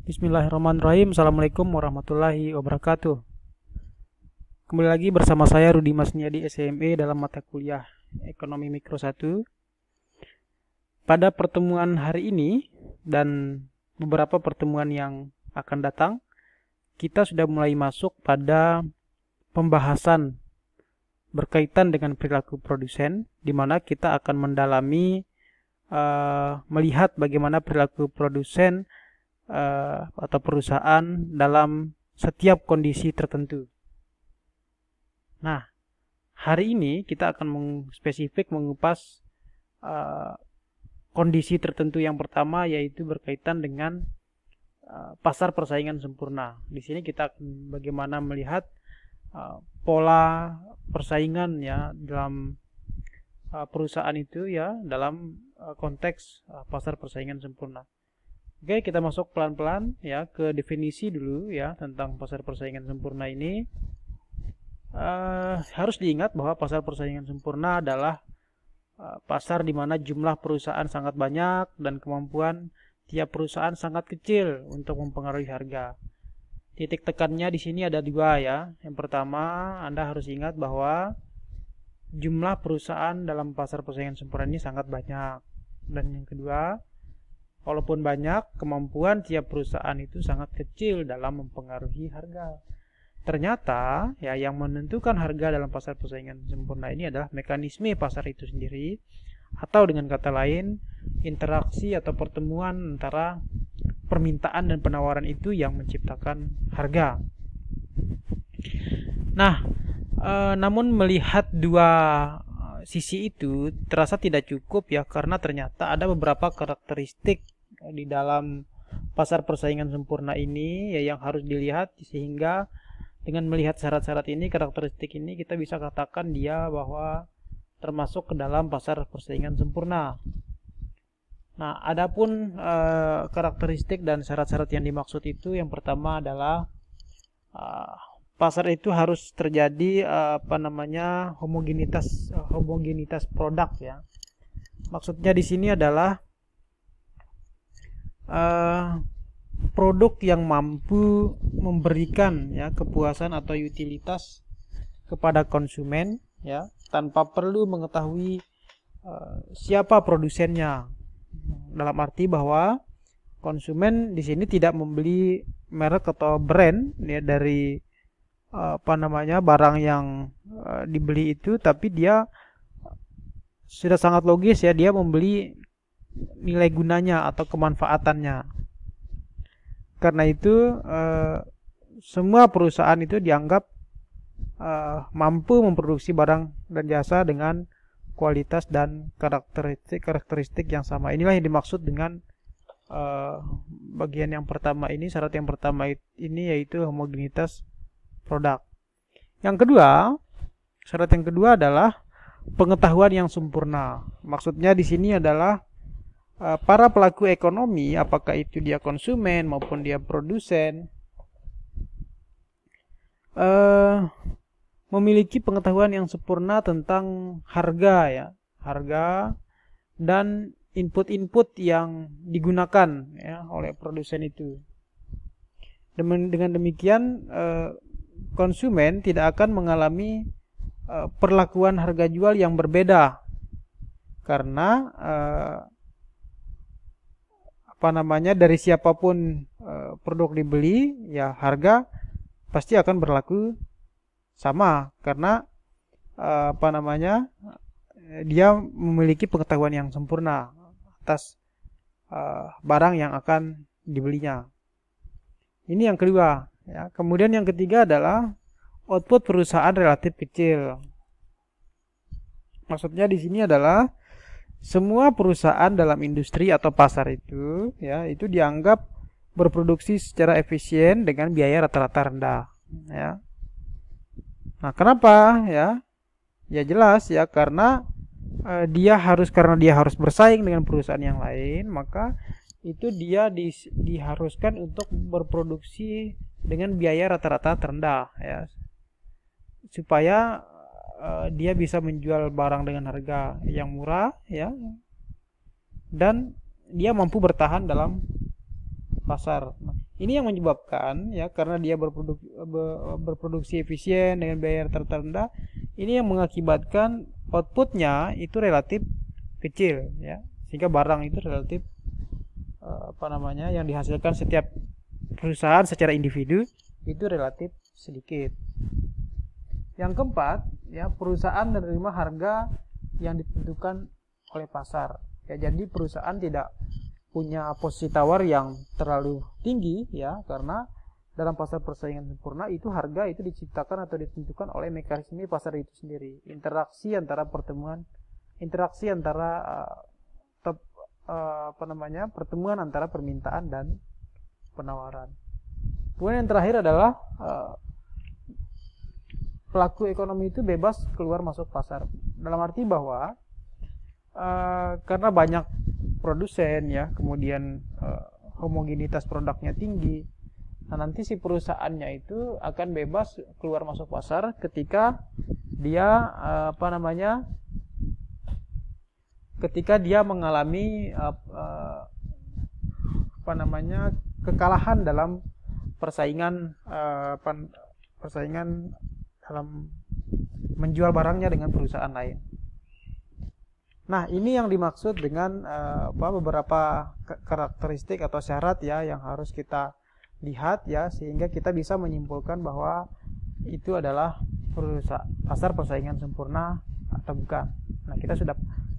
Bismillahirrahmanirrahim. Assalamualaikum warahmatullahi wabarakatuh. Kembali lagi bersama saya Rudi Masniadi SME dalam mata kuliah Ekonomi Mikro 1. Pada pertemuan hari ini dan beberapa pertemuan yang akan datang, kita sudah mulai masuk pada pembahasan berkaitan dengan perilaku produsen, di mana kita akan mendalami melihat bagaimana perilaku produsen atau perusahaan dalam setiap kondisi tertentu. Nah, hari ini kita akan spesifik mengupas kondisi tertentu yang pertama, yaitu berkaitan dengan pasar persaingan sempurna. Di sini kita akan bagaimana melihat pola persaingan ya dalam perusahaan itu ya dalam konteks pasar persaingan sempurna. Oke, kita masuk pelan-pelan ya ke definisi dulu ya tentang pasar persaingan sempurna ini. Harus diingat bahwa pasar persaingan sempurna adalah pasar di mana jumlah perusahaan sangat banyak dan kemampuan tiap perusahaan sangat kecil untuk mempengaruhi harga. Titik tekannya di sini ada dua ya. Yang pertama, Anda harus ingat bahwa jumlah perusahaan dalam pasar persaingan sempurna ini sangat banyak. Dan yang kedua, walaupun banyak, kemampuan tiap perusahaan itu sangat kecil dalam mempengaruhi harga. Ternyata, ya yang menentukan harga dalam pasar persaingan sempurna ini adalah mekanisme pasar itu sendiri, atau dengan kata lain, interaksi atau pertemuan antara permintaan dan penawaran itu yang menciptakan harga. Nah, namun melihat dua sisi itu terasa tidak cukup ya, karena ternyata ada beberapa karakteristik di dalam pasar persaingan sempurna ini ya yang harus dilihat, sehingga dengan melihat syarat-syarat ini, karakteristik ini, kita bisa katakan dia bahwa termasuk ke dalam pasar persaingan sempurna. Nah, adapun karakteristik dan syarat-syarat yang dimaksud itu, yang pertama adalah pasar itu harus terjadi homogenitas produk ya. Maksudnya di sini adalah produk yang mampu memberikan ya kepuasan atau utilitas kepada konsumen ya tanpa perlu mengetahui siapa produsennya. Dalam arti bahwa konsumen di sini tidak membeli merek atau brand ya dari barang yang dibeli itu, tapi dia sudah sangat logis ya, dia membeli nilai gunanya atau kemanfaatannya. Karena itu semua perusahaan itu dianggap mampu memproduksi barang dan jasa dengan kualitas dan karakteristik yang sama. Inilah yang dimaksud dengan bagian yang pertama ini, syarat yang pertama ini, yaitu homogenitas produk. Yang kedua, syarat yang kedua adalah pengetahuan yang sempurna. Maksudnya di sini adalah para pelaku ekonomi, apakah itu dia konsumen maupun dia produsen, memiliki pengetahuan yang sempurna tentang harga ya, harga dan input-input yang digunakan ya oleh produsen itu. Dengan demikian konsumen tidak akan mengalami perlakuan harga jual yang berbeda, karena dari siapapun produk dibeli ya harga pasti akan berlaku sama, karena dia memiliki pengetahuan yang sempurna atas barang yang akan dibelinya. Ini yang kedua ya. Kemudian yang ketiga adalah output perusahaan relatif kecil. Maksudnya di sini adalah semua perusahaan dalam industri atau pasar itu ya itu dianggap berproduksi secara efisien dengan biaya rata-rata rendah ya. Nah, kenapa ya? Ya jelas ya, karena dia harus bersaing dengan perusahaan yang lain, maka itu dia diharuskan untuk berproduksi dengan biaya rata-rata terendah ya, supaya dia bisa menjual barang dengan harga yang murah ya, dan dia mampu bertahan dalam pasar. Nah, Ini yang menyebabkan ya, karena dia berproduksi efisien dengan biaya terendah, ini yang mengakibatkan outputnya itu relatif kecil ya, sehingga barang itu relatif yang dihasilkan setiap perusahaan secara individu itu relatif sedikit. Yang keempat ya, perusahaan menerima harga yang ditentukan oleh pasar ya, jadi perusahaan tidak punya posisi tawar yang terlalu tinggi ya, karena dalam pasar persaingan sempurna itu harga itu diciptakan atau ditentukan oleh mekanisme pasar itu sendiri, interaksi antara pertemuan permintaan dan penawaran. Kemudian yang terakhir adalah pelaku ekonomi itu bebas keluar masuk pasar, dalam arti bahwa karena banyak produsen ya, kemudian homogenitas produknya tinggi. Nah, nanti si perusahaannya itu akan bebas keluar masuk pasar ketika dia ketika dia mengalami kekalahan dalam persaingan dalam menjual barangnya dengan perusahaan lain. Nah, ini yang dimaksud dengan beberapa karakteristik atau syarat ya yang harus kita lihat ya, sehingga kita bisa menyimpulkan bahwa itu adalah pasar persaingan sempurna atau bukan. Nah, kita sudah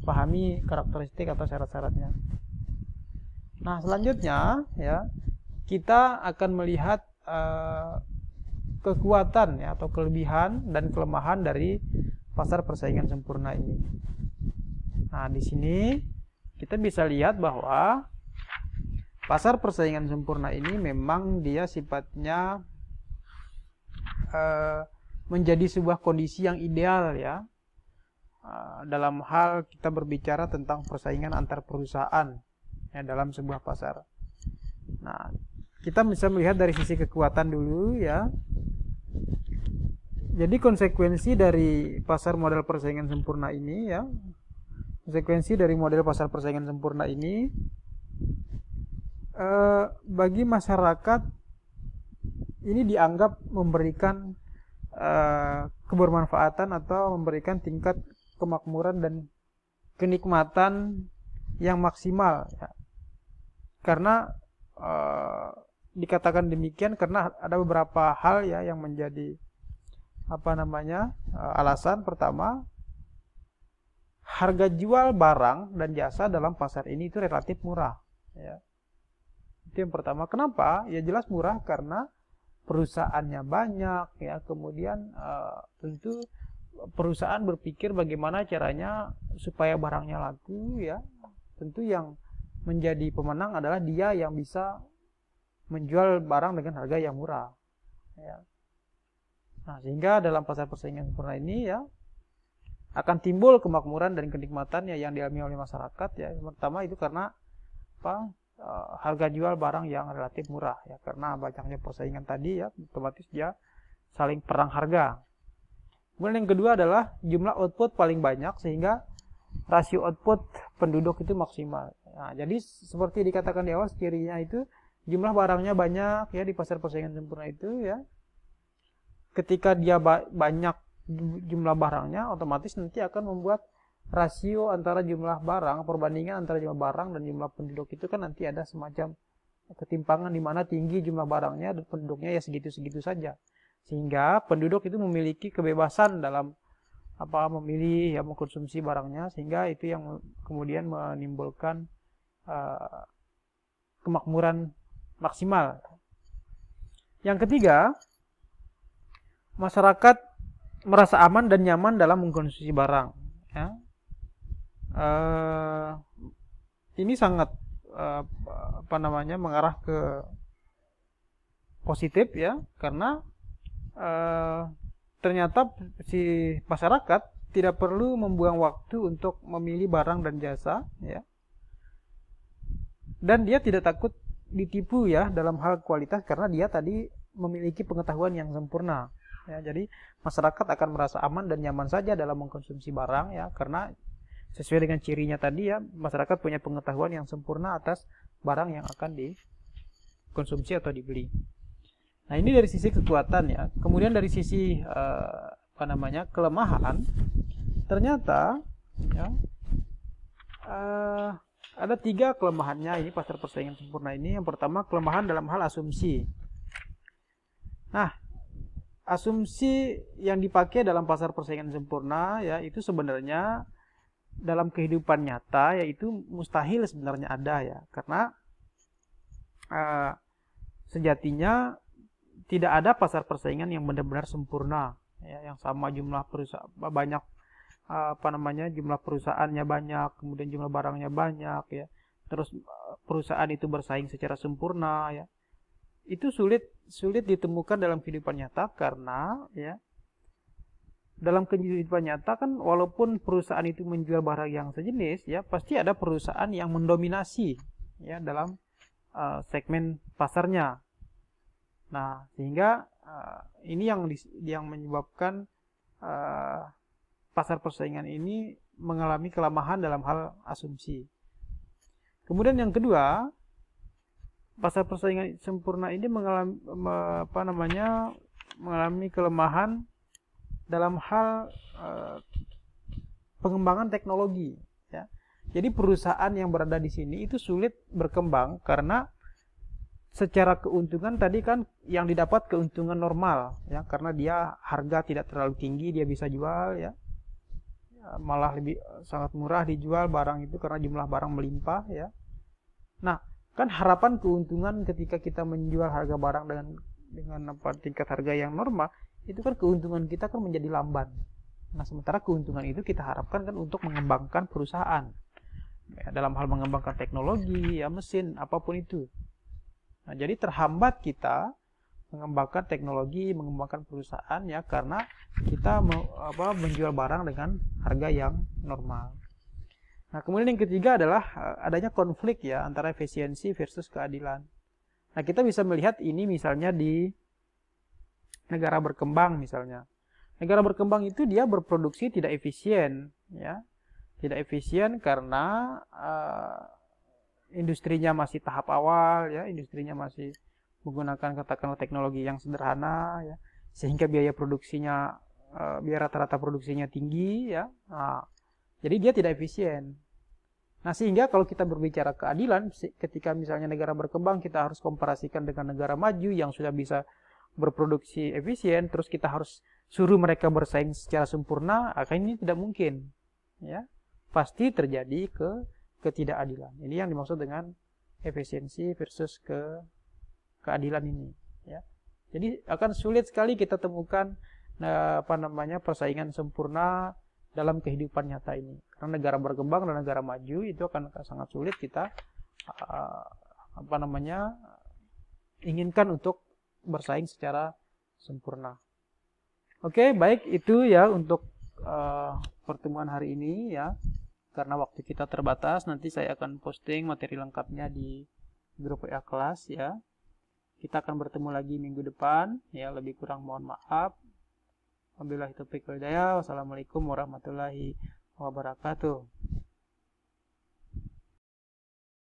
pahami karakteristik atau syarat-syaratnya. Nah, selanjutnya ya, kita akan melihat kekuatan ya, atau kelebihan dan kelemahan dari pasar persaingan sempurna ini. Nah, di sini kita bisa lihat bahwa pasar persaingan sempurna ini memang dia sifatnya menjadi sebuah kondisi yang ideal ya, dalam hal kita berbicara tentang persaingan antar perusahaan ya, dalam sebuah pasar. Nah, kita bisa melihat dari sisi kekuatan dulu ya. Jadi konsekuensi dari pasar model persaingan sempurna ini ya, model pasar persaingan sempurna ini bagi masyarakat ini dianggap memberikan kebermanfaatan atau memberikan tingkat kemakmuran dan kenikmatan yang maksimal ya. Karena dikatakan demikian karena ada beberapa hal ya yang menjadi alasan. Pertama, harga jual barang dan jasa dalam pasar ini itu relatif murah ya. Itu yang pertama. Kenapa? Ya jelas murah karena perusahaannya banyak ya. Kemudian tentu perusahaan berpikir bagaimana caranya supaya barangnya laku ya. Tentu yang menjadi pemenang adalah dia yang bisa menjual barang dengan harga yang murah ya. Nah, sehingga dalam pasar persaingan sempurna ini ya akan timbul kemakmuran dan kenikmatan yang dialami oleh masyarakat ya. Yang pertama itu karena harga jual barang yang relatif murah ya, karena banyaknya persaingan tadi ya, otomatis dia saling perang harga. Kemudian yang kedua adalah jumlah output paling banyak sehingga rasio output penduduk itu maksimal. Nah, jadi seperti dikatakan di awal, cirinya itu jumlah barangnya banyak ya di pasar persaingan sempurna itu ya. Ketika dia banyak jumlah barangnya, otomatis nanti akan membuat rasio antara jumlah barang, perbandingan antara jumlah barang dan jumlah penduduk itu kan nanti ada semacam ketimpangan di mana tinggi jumlah barangnya dan penduduknya ya segitu-segitu saja. Sehingga penduduk itu memiliki kebebasan dalam memilih ya, mengkonsumsi barangnya, sehingga itu yang kemudian menimbulkan kemakmuran maksimal. Yang ketiga, masyarakat merasa aman dan nyaman dalam mengkonsumsi barang ya. Ini sangat mengarah ke positif ya, karena ternyata si masyarakat tidak perlu membuang waktu untuk memilih barang dan jasa ya, dan dia tidak takut ditipu ya dalam hal kualitas karena dia tadi memiliki pengetahuan yang sempurna ya. Jadi masyarakat akan merasa aman dan nyaman saja dalam mengkonsumsi barang ya, karena sesuai dengan cirinya tadi ya, masyarakat punya pengetahuan yang sempurna atas barang yang akan dikonsumsi atau dibeli. Nah, ini dari sisi kekuatan ya. Kemudian dari sisi kelemahan, ternyata ya, ada 3 kelemahannya ini pasar persaingan sempurna ini. Yang pertama, kelemahan dalam hal asumsi. Nah, asumsi yang dipakai dalam pasar persaingan sempurna ya itu sebenarnya dalam kehidupan nyata yaitu mustahil sebenarnya ada ya, karena sejatinya tidak ada pasar persaingan yang benar-benar sempurna ya, yang sama jumlah perusahaan banyak, jumlah perusahaannya banyak, kemudian jumlah barangnya banyak ya, terus perusahaan itu bersaing secara sempurna ya, itu sulit ditemukan dalam kehidupan nyata. Karena ya dalam kehidupan nyata kan walaupun perusahaan itu menjual barang yang sejenis ya, pasti ada perusahaan yang mendominasi ya dalam segmen pasarnya. Nah, sehingga ini yang menyebabkan pasar persaingan ini mengalami kelemahan dalam hal asumsi. Kemudian yang kedua, pasar persaingan sempurna ini mengalami kelemahan dalam hal pengembangan teknologi ya. Jadi perusahaan yang berada di sini itu sulit berkembang karena secara keuntungan tadi kan yang didapat keuntungan normal ya, karena dia harga tidak terlalu tinggi, dia bisa jual ya, malah lebih sangat murah dijual barang itu karena jumlah barang melimpah ya. Nah, kan harapan keuntungan ketika kita menjual harga barang dengan tingkat harga yang normal, itu kan keuntungan kita kan menjadi lamban. Nah, sementara keuntungan itu kita harapkan kan untuk mengembangkan perusahaan ya, dalam hal mengembangkan teknologi ya, mesin apapun itu. Nah, jadi terhambat kita mengembangkan teknologi, mengembangkan perusahaan ya, karena kita menjual barang dengan harga yang normal. Nah, kemudian yang ketiga adalah adanya konflik ya antara efisiensi versus keadilan. Nah, kita bisa melihat ini misalnya di negara berkembang misalnya. Negara berkembang itu dia berproduksi tidak efisien ya. Tidak efisien karena industrinya masih tahap awal ya, industrinya masih menggunakan katakanlah teknologi yang sederhana ya, sehingga biaya produksinya biaya rata-rata produksinya tinggi ya. Nah, jadi dia tidak efisien. Nah, sehingga kalau kita berbicara keadilan, ketika misalnya negara berkembang, kita harus komparasikan dengan negara maju yang sudah bisa berproduksi efisien, terus kita harus suruh mereka bersaing secara sempurna, akan ini tidak mungkin. Ya, pasti terjadi ketidakadilan. Ini yang dimaksud dengan efisiensi versus keadilan ini. Ya, jadi akan sulit sekali kita temukan persaingan sempurna dalam kehidupan nyata ini. Karena negara berkembang dan negara maju itu akan sangat sulit kita inginkan untuk bersaing secara sempurna. Oke, baik, itu ya untuk pertemuan hari ini ya. Karena waktu kita terbatas, nanti saya akan posting materi lengkapnya di grup WA kelas ya. Kita akan bertemu lagi minggu depan ya, lebih kurang mohon maaf. Wabillahi taufiq wal hidayah. Wassalamualaikum warahmatullahi wabarakatuh.